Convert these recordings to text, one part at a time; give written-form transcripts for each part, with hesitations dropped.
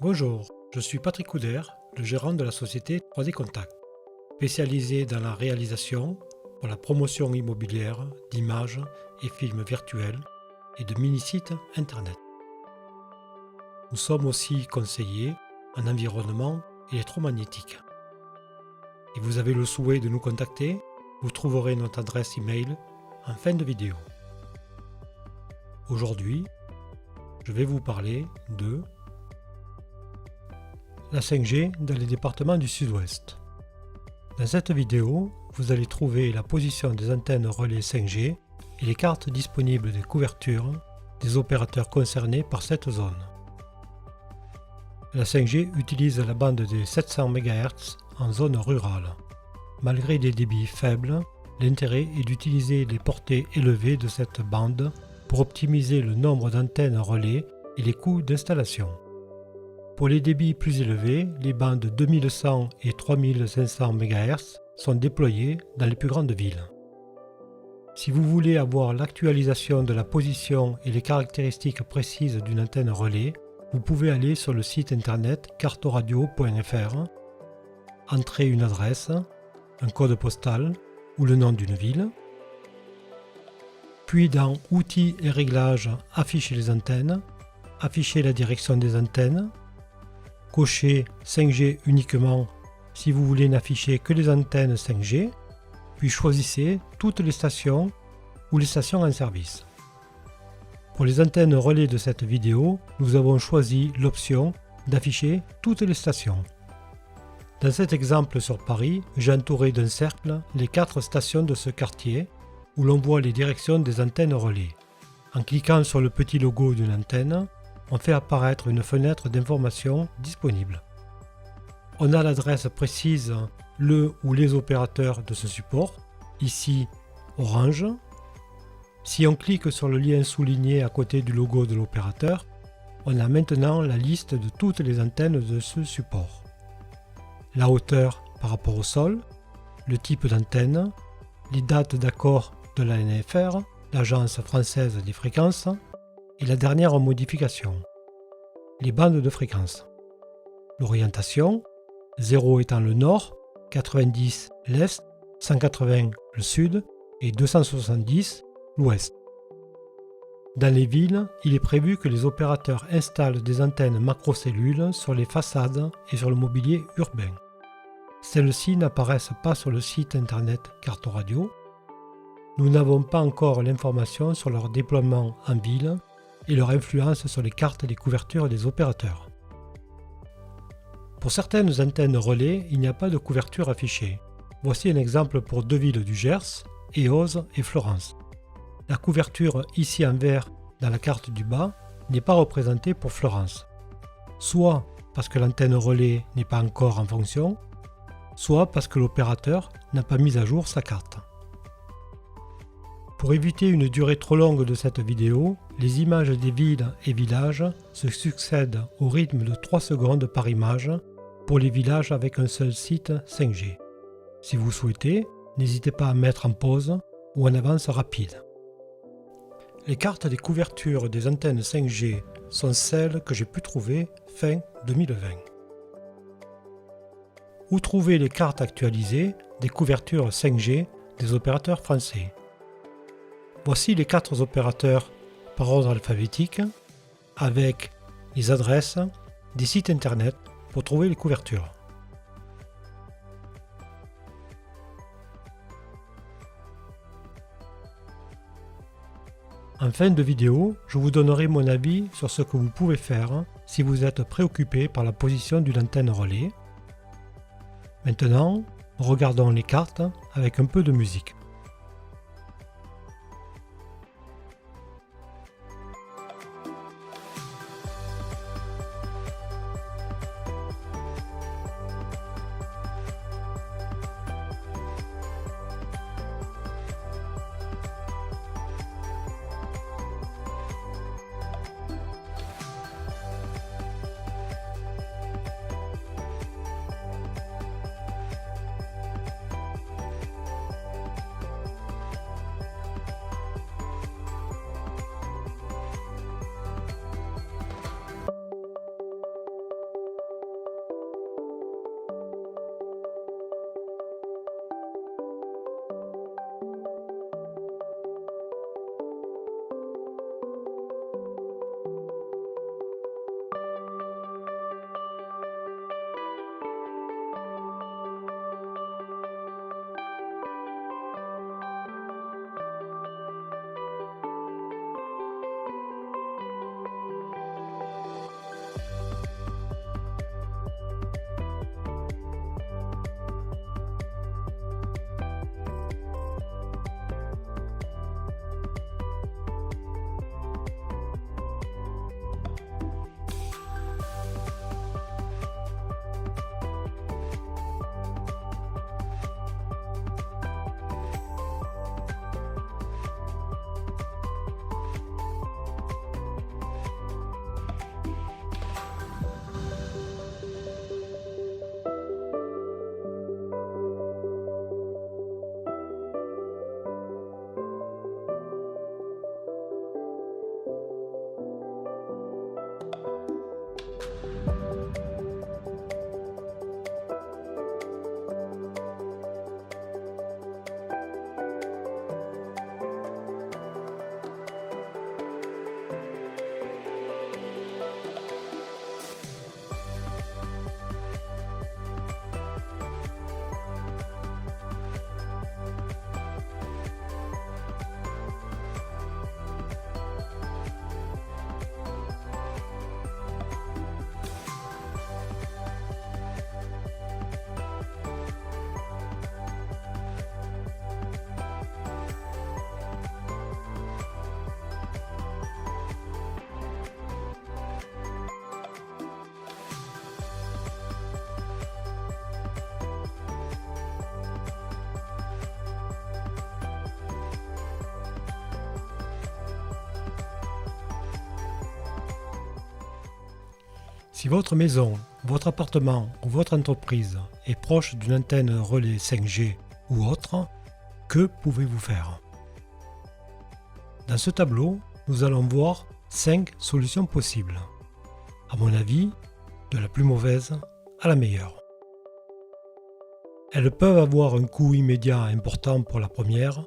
Bonjour, je suis Patrick Couder, le gérant de la société 3D Contact, spécialisée dans la réalisation pour la promotion immobilière d'images et films virtuels et de mini-sites internet. Nous sommes aussi conseillers en environnement électromagnétique. Si vous avez le souhait de nous contacter, vous trouverez notre adresse email en fin de vidéo. Aujourd'hui, je vais vous parler de la 5G dans les départements du Sud-Ouest. Dans cette vidéo, vous allez trouver la position des antennes relais 5G et les cartes disponibles des couvertures des opérateurs concernés par cette zone. La 5G utilise la bande des 700 MHz en zone rurale. Malgré des débits faibles, l'intérêt est d'utiliser les portées élevées de cette bande pour optimiser le nombre d'antennes relais et les coûts d'installation. Pour les débits plus élevés, les bandes 2100 et 3500 MHz sont déployées dans les plus grandes villes. Si vous voulez avoir l'actualisation de la position et les caractéristiques précises d'une antenne relais, vous pouvez aller sur le site internet cartoradio.fr, entrer une adresse, un code postal ou le nom d'une ville, puis dans Outils et réglages, afficher les antennes, afficher la direction des antennes, cochez 5G uniquement si vous voulez n'afficher que les antennes 5G, puis choisissez toutes les stations ou les stations en service. Pour les antennes relais de cette vidéo, nous avons choisi l'option d'afficher toutes les stations. Dans cet exemple sur Paris, j'ai entouré d'un cercle les 4 stations de ce quartier où l'on voit les directions des antennes relais. En cliquant sur le petit logo d'une antenne, on fait apparaître une fenêtre d'information disponible. On a l'adresse précise, le ou les opérateurs de ce support, ici Orange. Si on clique sur le lien souligné à côté du logo de l'opérateur, on a maintenant la liste de toutes les antennes de ce support. La hauteur par rapport au sol, le type d'antenne, les dates d'accord de l'ANFR, l'Agence française des fréquences, et la dernière modification, les bandes de fréquence. L'orientation, 0 étant le nord, 90 l'est, 180 le sud et 270 l'ouest. Dans les villes, il est prévu que les opérateurs installent des antennes macrocellules sur les façades et sur le mobilier urbain. Celles-ci n'apparaissent pas sur le site internet Cartoradio. Nous n'avons pas encore l'information sur leur déploiement en ville et leur influence sur les cartes des couvertures des opérateurs. Pour certaines antennes relais, il n'y a pas de couverture affichée. Voici un exemple pour 2 villes du Gers, Eauze et Florence. La couverture ici en vert dans la carte du bas n'est pas représentée pour Florence, soit parce que l'antenne relais n'est pas encore en fonction, soit parce que l'opérateur n'a pas mis à jour sa carte. Pour éviter une durée trop longue de cette vidéo, les images des villes et villages se succèdent au rythme de 3 secondes par image pour les villages avec un seul site 5G. Si vous souhaitez, n'hésitez pas à mettre en pause ou en avance rapide. Les cartes des couvertures des antennes 5G sont celles que j'ai pu trouver fin 2020. Où trouver les cartes actualisées des couvertures 5G des opérateurs français? Voici les 4 opérateurs par ordre alphabétique avec les adresses des sites internet pour trouver les couvertures. En fin de vidéo, je vous donnerai mon avis sur ce que vous pouvez faire si vous êtes préoccupé par la position d'une antenne relais. Maintenant, regardons les cartes avec un peu de musique. Si votre maison, votre appartement ou votre entreprise est proche d'une antenne relais 5G ou autre, que pouvez-vous faire? Dans ce tableau, nous allons voir 5 solutions possibles. À mon avis, de la plus mauvaise à la meilleure. Elles peuvent avoir un coût immédiat important pour la première,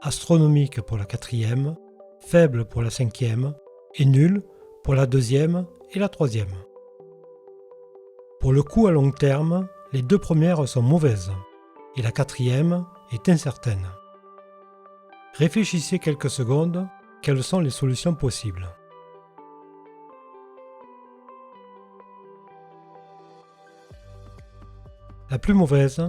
astronomique pour la quatrième, faible pour la cinquième et nul pour la deuxième et la troisième. Pour le coût à long terme, les 2 premières sont mauvaises et la quatrième est incertaine. Réfléchissez quelques secondes, quelles sont les solutions possibles? La plus mauvaise,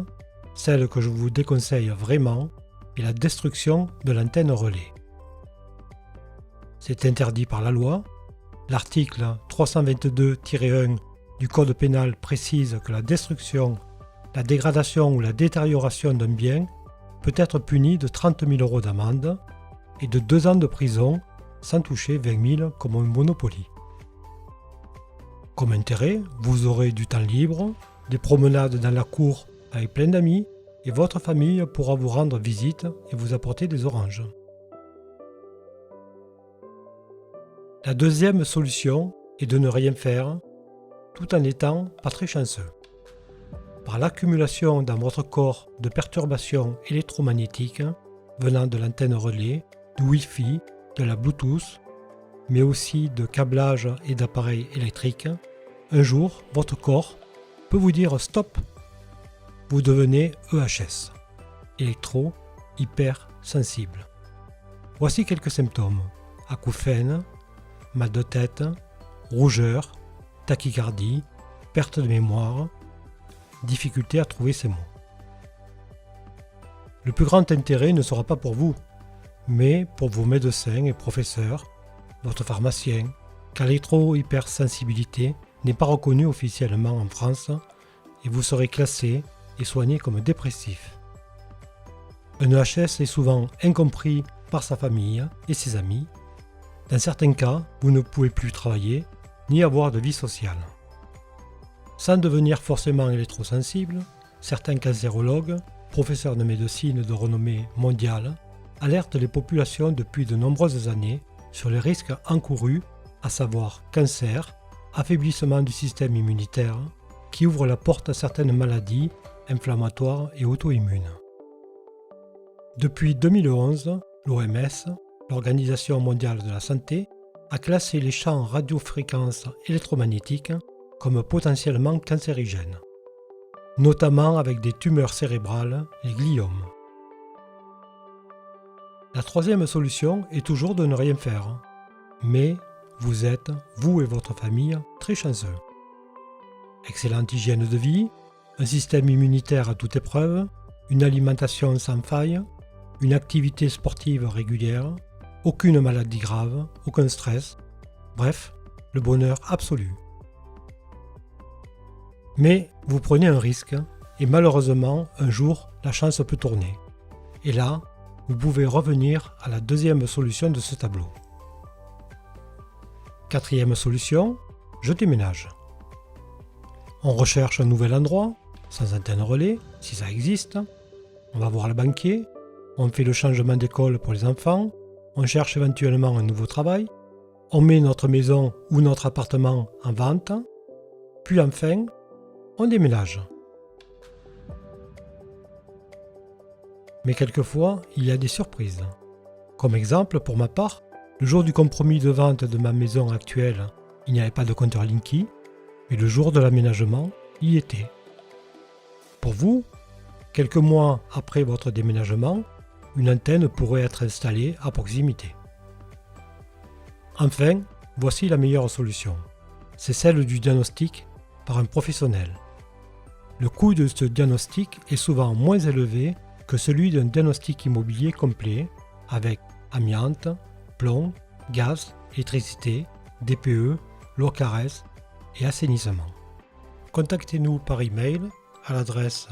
celle que je vous déconseille vraiment, est la destruction de l'antenne relais. C'est interdit par la loi. L'article 322-1 du Code pénal précise que la destruction, la dégradation ou la détérioration d'un bien peut être punie de 30 000 € d'amende et de 2 ans de prison sans toucher 20 000 comme un Monopoly. Comme intérêt, vous aurez du temps libre, des promenades dans la cour avec plein d'amis et votre famille pourra vous rendre visite et vous apporter des oranges. La deuxième solution est de ne rien faire tout en n'étant pas très chanceux. Par l'accumulation dans votre corps de perturbations électromagnétiques venant de l'antenne relais, du Wi-Fi, de la Bluetooth, mais aussi de câblage et d'appareils électriques, un jour, votre corps peut vous dire stop. Vous devenez EHS, électro-hypersensible. Voici quelques symptômes: acouphènes, mal de tête, rougeur, tachycardie, perte de mémoire, difficulté à trouver ses mots. Le plus grand intérêt ne sera pas pour vous, mais pour vos médecins et professeurs, votre pharmacien, car l'électro-hypersensibilité n'est pas reconnue officiellement en France et vous serez classé et soigné comme dépressif. Un EHS est souvent incompris par sa famille et ses amis. Dans certains cas, vous ne pouvez plus travailler ni avoir de vie sociale. Sans devenir forcément électrosensible, certains cancérologues, professeurs de médecine de renommée mondiale, alertent les populations depuis de nombreuses années sur les risques encourus, à savoir cancer, affaiblissement du système immunitaire, qui ouvre la porte à certaines maladies inflammatoires et auto-immunes. Depuis 2011, l'OMS, l'Organisation mondiale de la santé, a classé les champs radiofréquences électromagnétiques comme potentiellement cancérigènes, notamment avec des tumeurs cérébrales, les gliomes. La troisième solution est toujours de ne rien faire, mais vous êtes, vous et votre famille, très chanceux. Excellente hygiène de vie, un système immunitaire à toute épreuve, une alimentation sans faille, une activité sportive régulière, aucune maladie grave, aucun stress, bref, le bonheur absolu. Mais vous prenez un risque et malheureusement, un jour, la chance peut tourner. Et là, vous pouvez revenir à la deuxième solution de ce tableau. Quatrième solution, je déménage. On recherche un nouvel endroit, sans antenne relais, si ça existe. On va voir le banquier, on fait le changement d'école pour les enfants, on cherche éventuellement un nouveau travail, on met notre maison ou notre appartement en vente, puis enfin, on déménage. Mais quelquefois, il y a des surprises. Comme exemple, pour ma part, le jour du compromis de vente de ma maison actuelle, il n'y avait pas de compteur Linky, mais le jour de l'aménagement, il y était. Pour vous, quelques mois après votre déménagement, une antenne pourrait être installée à proximité. Enfin, voici la meilleure solution. C'est celle du diagnostic par un professionnel. Le coût de ce diagnostic est souvent moins élevé que celui d'un diagnostic immobilier complet avec amiante, plomb, gaz, électricité, DPE, loi Caresse et assainissement. Contactez-nous par email à l'adresse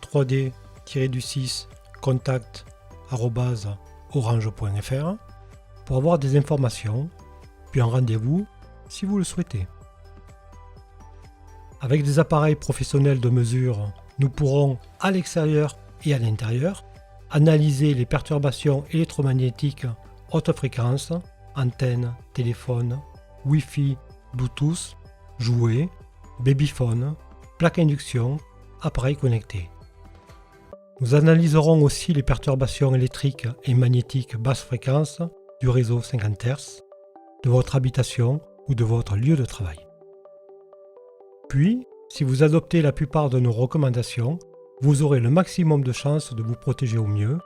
3d-contact@orange.fr pour avoir des informations, puis un rendez-vous si vous le souhaitez. Avec des appareils professionnels de mesure, nous pourrons, à l'extérieur et à l'intérieur, analyser les perturbations électromagnétiques haute fréquence, antennes, téléphones, Wi-Fi, Bluetooth, jouets, babyphone, plaque induction, appareils connectés. Nous analyserons aussi les perturbations électriques et magnétiques basse fréquence du réseau 50 Hz, de votre habitation ou de votre lieu de travail. Puis, si vous adoptez la plupart de nos recommandations, vous aurez le maximum de chances de vous protéger au mieux.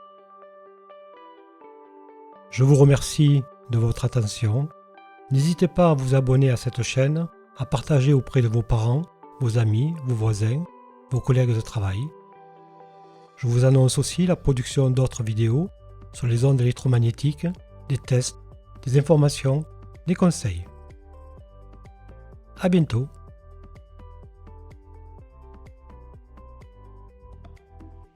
Je vous remercie de votre attention. N'hésitez pas à vous abonner à cette chaîne, à partager auprès de vos parents, vos amis, vos voisins, vos collègues de travail. Je vous annonce aussi la production d'autres vidéos sur les ondes électromagnétiques, des tests, des informations, des conseils. À bientôt.